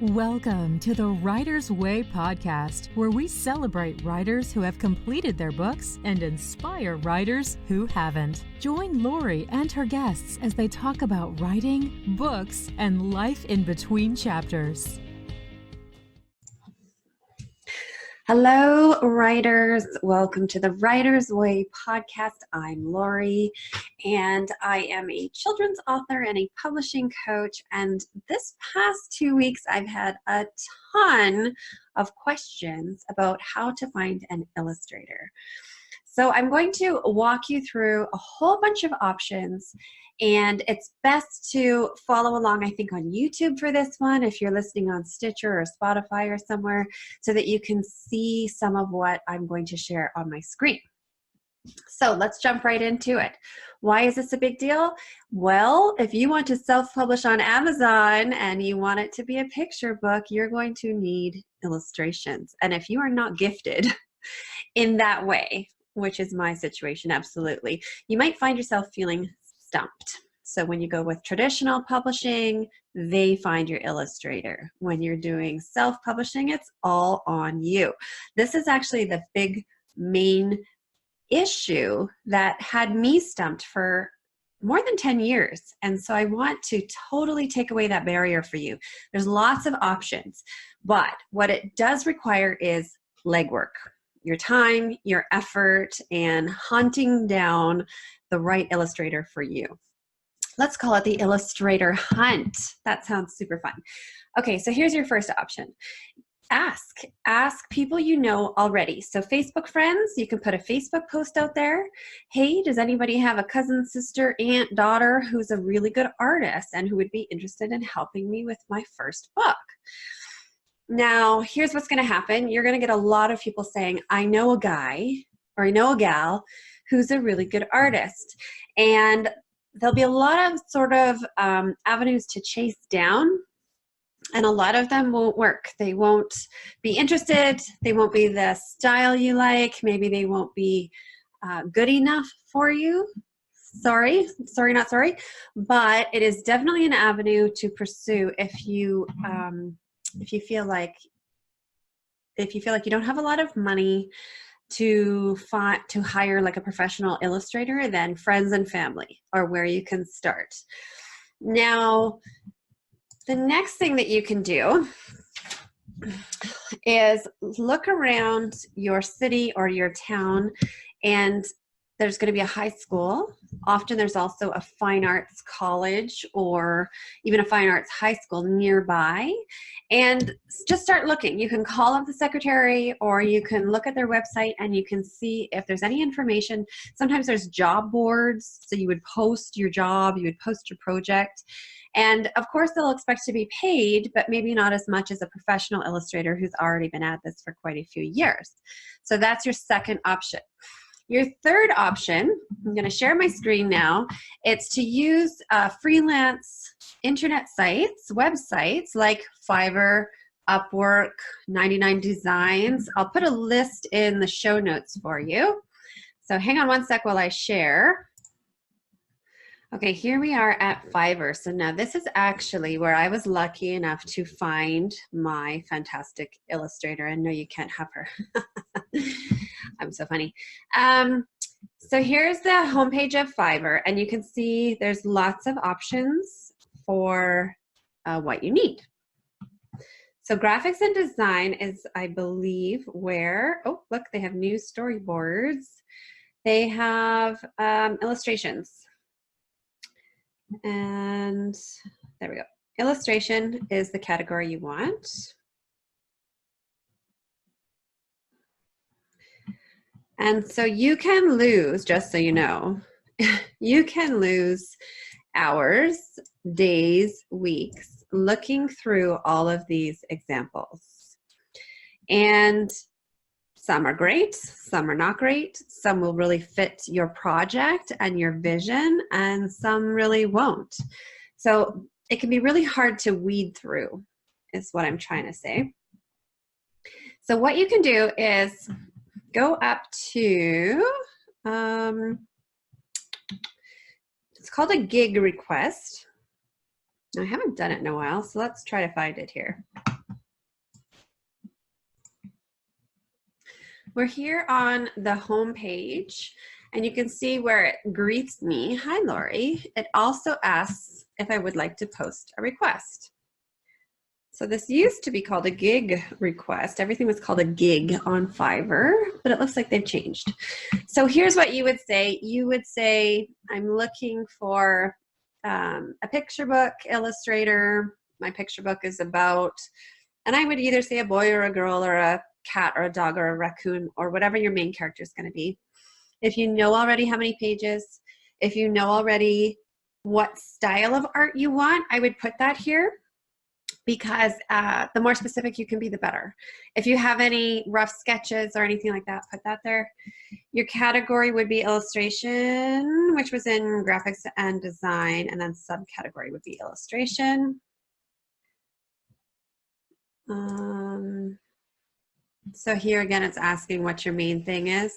Welcome to the Writer's Way podcast, where we celebrate writers who have completed their books and inspire writers who haven't. Join Laurie and her guests as they talk about writing, books, and life in between chapters. Hello, writers. Welcome to the Writer's Way podcast. I'm Laurie, and I am a children's author and a publishing coach. And this past 2 weeks, I've had a ton of questions about how to find an illustrator. So I'm going to walk you through a whole bunch of options, and it's best to follow along, I think, on YouTube for this one, if you're listening on Stitcher or Spotify or somewhere, so that you can see some of what I'm going to share on my screen. So let's jump right into it. Why is this a big deal? Well, if you want to self-publish on Amazon and you want it to be a picture book, you're going to need illustrations. And if you are not gifted in that way, which is my situation, absolutely, you might find yourself feeling stumped. So when you go with traditional publishing, they find your illustrator. When you're doing self-publishing, it's all on you. This is actually the big main issue that had me stumped for more than 10 years. And so I want to totally take away that barrier for you. There's lots of options, but what it does require is legwork. Your time, your effort, and hunting down the right illustrator for you. Let's call it the illustrator hunt. That sounds super fun. Okay, so here's your first option. Ask people you know already. So Facebook friends, you can put a Facebook post out there. Hey, does anybody have a cousin, sister, aunt, daughter who's a really good artist and who would be interested in helping me with my first book? Now, here's what's going to happen. You're going to get a lot of people saying, I know a guy or I know a gal who's a really good artist. And there'll be a lot of sort of avenues to chase down, and a lot of them won't work. They won't be interested. They won't be the style you like. Maybe they won't be good enough for you. Sorry, not sorry. But it is definitely an avenue to pursue if you feel like you don't have a lot of money to hire like a professional illustrator, then friends and family are where you can start. Now, the next thing that you can do is look around your city or your town, and there's going to be a high school. Often there's also a fine arts college or even a fine arts high school nearby. And just start looking. You can call up the secretary, or you can look at their website and you can see if there's any information. Sometimes there's job boards. So you would post your job, you would post your project. And of course they'll expect to be paid, but maybe not as much as a professional illustrator who's already been at this for quite a few years. So that's your second option. Your third option, I'm going to share my screen now. It's to use freelance internet sites, websites like Fiverr, Upwork, 99 Designs. I'll put a list in the show notes for you. So hang on one sec while I share. Okay, here we are at Fiverr. So now this is actually where I was lucky enough to find my fantastic illustrator. And no, you can't have her. I'm so funny. So here's the homepage of Fiverr, and you can see there's lots of options for what you need. So graphics and design is, I believe, where, oh, look, they have new storyboards. They have illustrations. And there we go. Illustration is the category you want. And so you can lose, just so you know, you can lose hours, days, weeks looking through all of these examples. And some are great, some are not great, some will really fit your project and your vision, and some really won't. So it can be really hard to weed through, is what I'm trying to say. So what you can do is go up to, it's called a gig request. I haven't done it in a while, so let's try to find it here. we're here on the home page, and you can see where it greets me. Hi, Laurie. It also asks if I would like to post a request. So this used to be called a gig request. Everything was called a gig on Fiverr, but it looks like they've changed. So here's what you would say. You would say, I'm looking for a picture book illustrator. My picture book is about, and I would either say a boy or a girl or a cat or a dog or a raccoon or whatever your main character is going to be. If you know already how many pages, if you know already what style of art you want, I would put that here, because the more specific you can be, the better. If you have any rough sketches or anything like that, put that there. Your category would be illustration, which was in graphics and design, and then subcategory would be illustration. So here again, it's asking what your main thing is.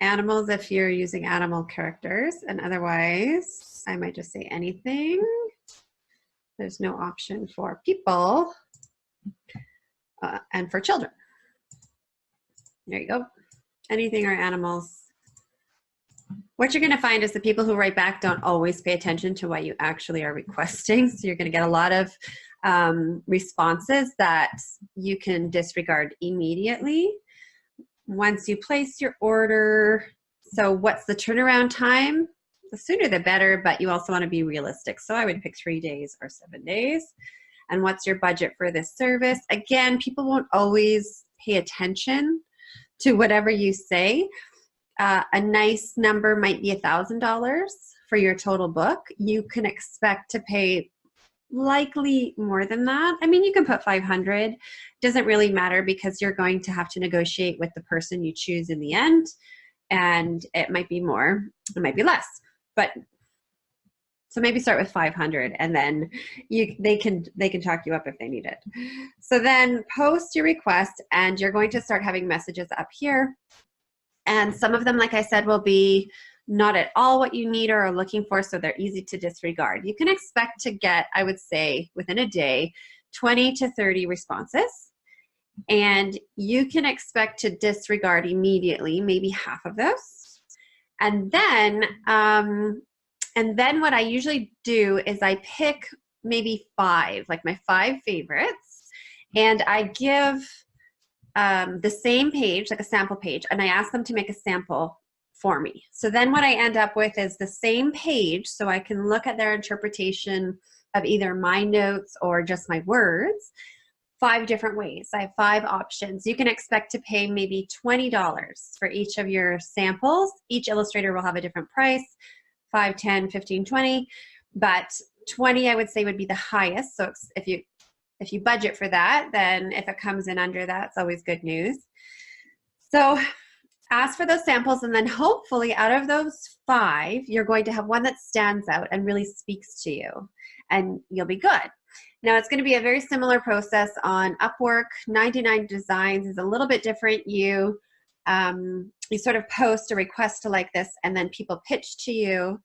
Animals, if you're using animal characters, and otherwise, I might just say anything. There's no option for people and for children. There you go. Anything or animals. What you're going to find is the people who write back don't always pay attention to what you actually are requesting. So you're going to get a lot of responses that you can disregard immediately once you place your order. So what's the turnaround time? The sooner the better, but you also want to be realistic. So I would pick 3 days or 7 days. And what's your budget for this service? Again, people won't always pay attention to whatever you say. A nice number might be $1,000 for your total book. You can expect to pay likely more than that. I mean, you can put 500. Doesn't really matter, because you're going to have to negotiate with the person you choose in the end. And it might be more, it might be less. But so maybe start with 500, and then they can talk you up if they need it. So then post your request, and you're going to start having messages up here. And some of them, like I said, will be not at all what you need or are looking for, so they're easy to disregard. You can expect to get, I would say, within a day, 20 to 30 responses. And you can expect to disregard immediately maybe half of those. And then what I usually do is I pick maybe 5, like my 5 favorites, and I give the same page, like a sample page, and I ask them to make a sample for me. So then what I end up with is the same page, so I can look at their interpretation of either my notes or just my words 5 different ways. I have 5 options. You can expect to pay maybe $20 for each of your samples. Each illustrator will have a different price, 5, 10, 15, 20, but 20 I would say would be the highest. So if you budget for that, then if it comes in under that, it's always good news. So ask for those samples, and then hopefully out of those 5, you're going to have one that stands out and really speaks to you, and you'll be good. Now, it's going to be a very similar process on Upwork. 99 Designs is a little bit different. You sort of post a request like this, and then people pitch to you,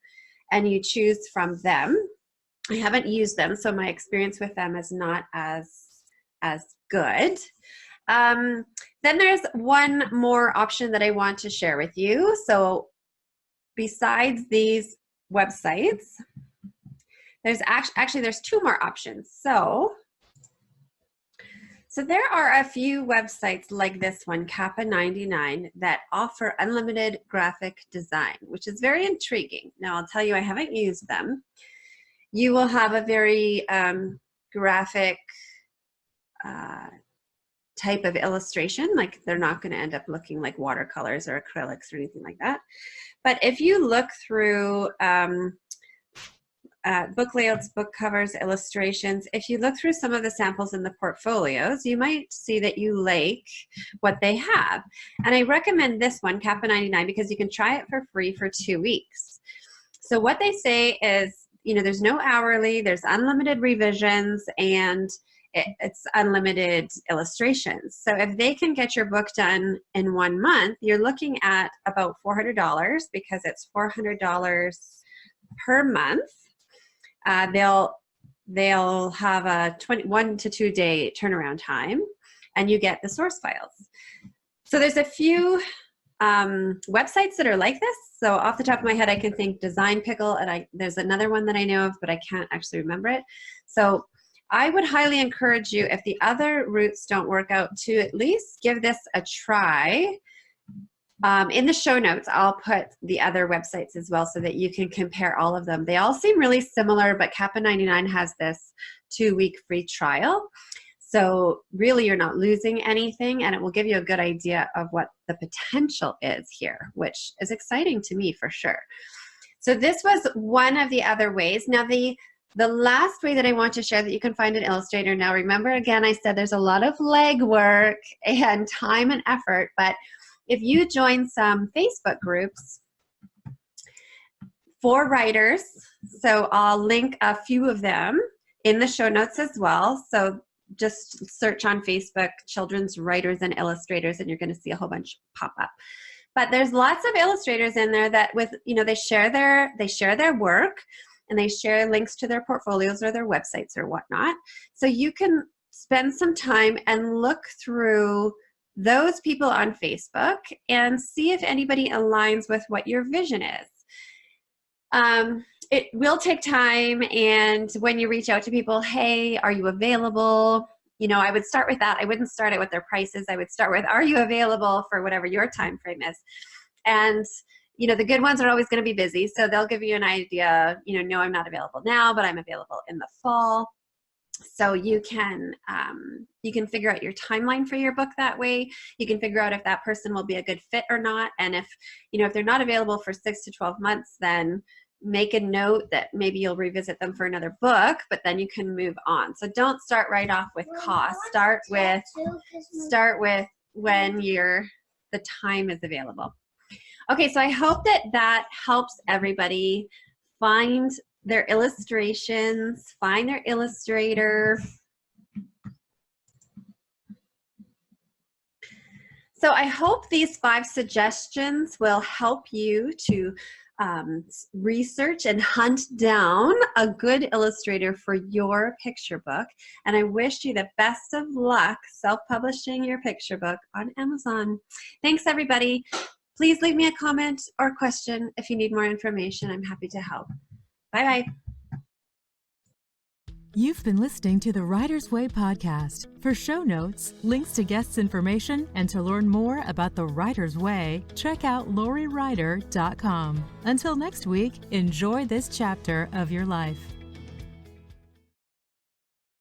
and you choose from them. I haven't used them, so my experience with them is not as good. Then there's one more option that I want to share with you. So besides these websites, there's actually there's 2 more options. So there are a few websites like this one, Kappa 99, that offer unlimited graphic design, which is very intriguing. Now, I'll tell you, I haven't used them. You will have a very graphic type of illustration. Like, they're not going to end up looking like watercolors or acrylics or anything like that. But if you look through book layouts, book covers, illustrations, if you look through some of the samples in the portfolios, you might see that you like what they have. And I recommend this one, Kappa 99, because you can try it for free for 2 weeks. So what they say is, you know, there's no hourly, there's unlimited revisions, and it's unlimited illustrations. So if they can get your book done in 1 month, you're looking at about $400, because it's $400 per month. They'll have a 1 to 2 day turnaround time, and you get the source files. So there's a few websites that are like this. So off the top of my head, I can think Design Pickle, and there's another one that I know of, but I can't actually remember it. So I would highly encourage you, if the other routes don't work out, to at least give this a try. In the show notes, I'll put the other websites as well so that you can compare all of them. They all seem really similar, but Kappa 99 has this 2-week free trial. So really you're not losing anything, and it will give you a good idea of what the potential is here, which is exciting to me for sure. So this was one of the other ways. Now the last way that I want to share that you can find in Illustrator, now remember again, I said there's a lot of legwork and time and effort, but if you join some Facebook groups for writers, so I'll link a few of them in the show notes as well. So just search on Facebook, Children's Writers and Illustrators, and you're going to see a whole bunch pop up. But there's lots of illustrators in there that they share their work, and they share links to their portfolios or their websites or whatnot. So you can spend some time and look through those people on Facebook and see if anybody aligns with what your vision is. It will take time, and when you reach out to people, hey, are you available? I would start with that. I wouldn't start it with their prices. I would start with, are you available for whatever your time frame is? And the good ones are always going to be busy, so they'll give you an idea, no, I'm not available now, but I'm available in the fall. So you can figure out your timeline for your book that way. You can figure out if that person will be a good fit or not. And if they're not available for 6 to 12 months, then make a note that maybe you'll revisit them for another book, but then you can move on. So don't start right off with cost. Start with when the time is available. Okay, so I hope that helps everybody find their illustrations, find their illustrator. So I hope these 5 suggestions will help you to research and hunt down a good illustrator for your picture book. And I wish you the best of luck self-publishing your picture book on Amazon. Thanks, everybody. Please leave me a comment or question if you need more information. I'm happy to help. Bye-bye. You've been listening to the Writer's Way podcast. For show notes, links to guests' information, and to learn more about the Writer's Way, check out lauriewriter.com. Until next week, enjoy this chapter of your life.